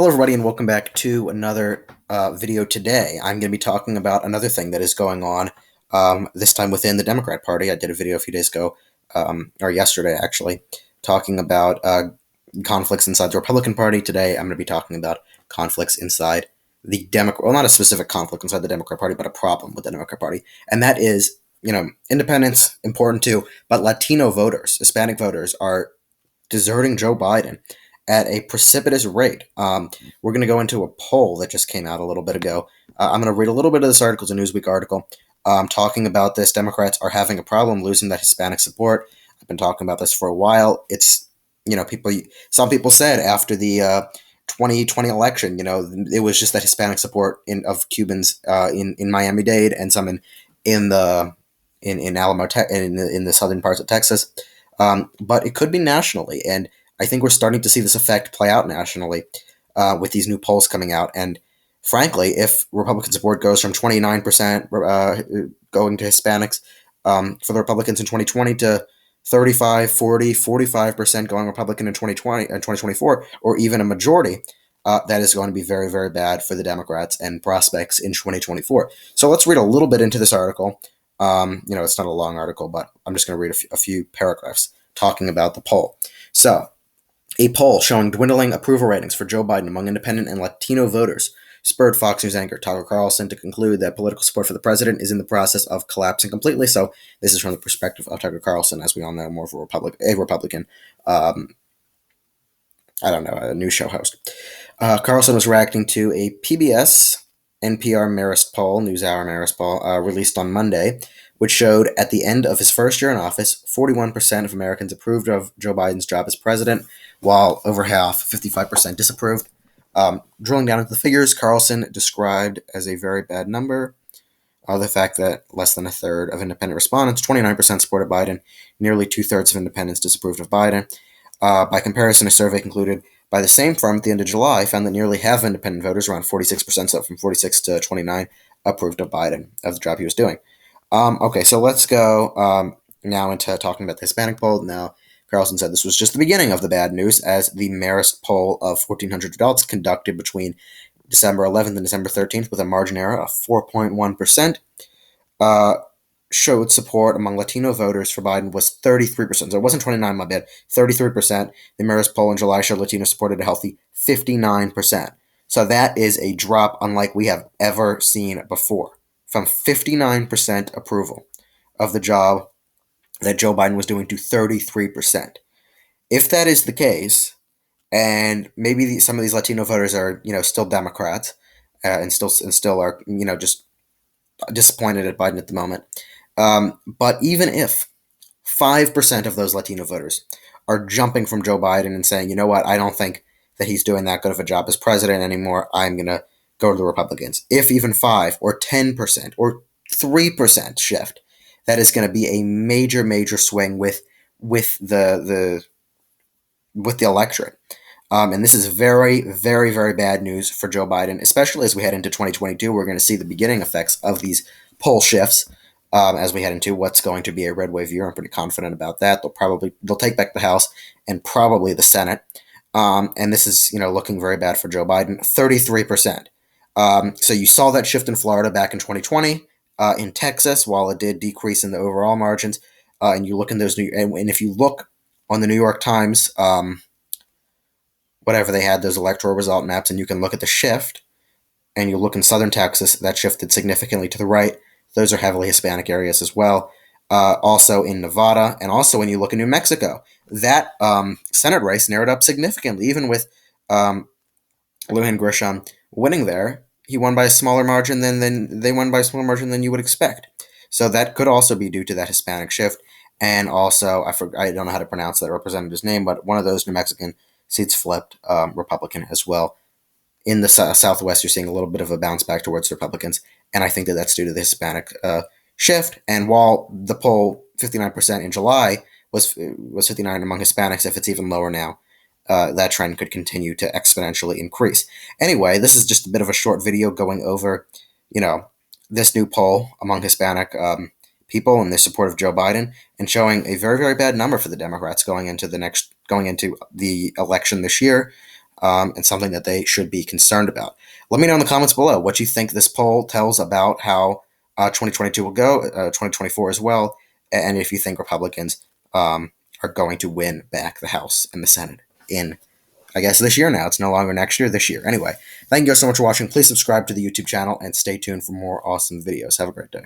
Hello, everybody, and welcome back to another video today. I'm going to be talking about another thing that is going on, this time within the Democrat Party. I did a video a few days ago, or yesterday actually, talking about conflicts inside the Republican Party. Today, I'm going to be talking about conflicts inside the Democrat, well, not a specific conflict inside the Democrat Party, but a problem with the Democrat Party. And that is, independents, important too, but Latino voters, Hispanic voters, are deserting Joe Biden at a precipitous rate. We're going to go into a poll that just came out a little bit ago. I'm going to read a little bit of this article. It's a Newsweek article talking about this. Democrats are having a problem losing that Hispanic support. I've been talking about this for a while. It's, some people said after the 2020 election, it was just that Hispanic support of Cubans in Miami-Dade and some in Alamo, in the southern parts of Texas. But it could be nationally, and I think we're starting to see this effect play out nationally with these new polls coming out. And frankly, if Republican support goes from 29% going to Hispanics for the Republicans in 2020 to 35, 40, 45% going Republican in 2020 and 2024, or even a majority, that is going to be very, very bad for the Democrats and prospects in 2024. So let's read a little bit into this article. It's not a long article, but I'm just going to read a few paragraphs talking about the poll. So, a poll showing dwindling approval ratings for Joe Biden among independent and Latino voters spurred Fox News anchor Tucker Carlson to conclude that political support for the president is in the process of collapsing completely. So this is from the perspective of Tucker Carlson, as we all know, more of a Republican, a news show host. Carlson was reacting to a PBS NPR Marist poll, NewsHour Marist poll, released on Monday, which showed at the end of his first year in office, 41% of Americans approved of Joe Biden's job as president, while over half, 55%, disapproved. Drilling down into the figures, Carlson described as a very bad number the fact that less than a third of independent respondents, 29%, supported Biden. Nearly two-thirds of independents disapproved of Biden. By comparison, a survey concluded by the same firm at the end of July found that nearly half of independent voters, around 46%, so from 46 to 29, approved of Biden, of the job he was doing. Okay, so let's go now into talking about the Hispanic poll. Now, Carlson said this was just the beginning of the bad news, as the Marist poll of 1,400 adults conducted between December 11th and December 13th with a margin error of 4.1%, showed support among Latino voters for Biden was 33%. So it wasn't 29, my bad, 33%. The Marist poll in July showed Latino supported a healthy 59%. So that is a drop unlike we have ever seen before, from 59% approval of the job that Joe Biden was doing to 33%. If that is the case, and maybe some of these Latino voters are, still Democrats, and still are, just disappointed at Biden at the moment. But even if 5% of those Latino voters are jumping from Joe Biden and saying, you know what, I don't think that he's doing that good of a job as president anymore, I'm going to go to the Republicans. If even 5 or 10% or 3% shift, that is going to be a major, major swing with the electorate. And this is very, very, very bad news for Joe Biden, especially as we head into 2022. We're going to see the beginning effects of these poll shifts as we head into what's going to be a red wave year. I'm pretty confident about that. They'll take back the House and probably the Senate. And this is, looking very bad for Joe Biden. 33%. So you saw that shift in Florida back in 2020. In Texas, while it did decrease in the overall margins, and you look in those and if you look on the New York Times, whatever they had, those electoral result maps, and you can look at the shift, and you look in southern Texas, that shifted significantly to the right. Those are heavily Hispanic areas as well. Also in Nevada, and also when you look in New Mexico, that Senate race narrowed up significantly, even with Lujan Grisham winning there. He won by a smaller margin than you would expect. So that could also be due to that Hispanic shift. And also, I don't know how to pronounce that representative's name, but one of those New Mexican seats flipped Republican as well. In the Southwest, you're seeing a little bit of a bounce back towards the Republicans, and I think that that's due to the Hispanic shift. And while the poll 59% in July was 59 among Hispanics, if it's even lower now, that trend could continue to exponentially increase. Anyway, this is just a bit of a short video going over, this new poll among Hispanic people and their support of Joe Biden, and showing a very, very bad number for the Democrats going into the election this year. and something that they should be concerned about. Let me know in the comments below what you think this poll tells about how 2022 will go, 2024 as well, and if you think Republicans are going to win back the House and the Senate in, I guess, this year now. It's no longer next year, this year. Anyway, thank you guys so much for watching. Please subscribe to the YouTube channel and stay tuned for more awesome videos. Have a great day.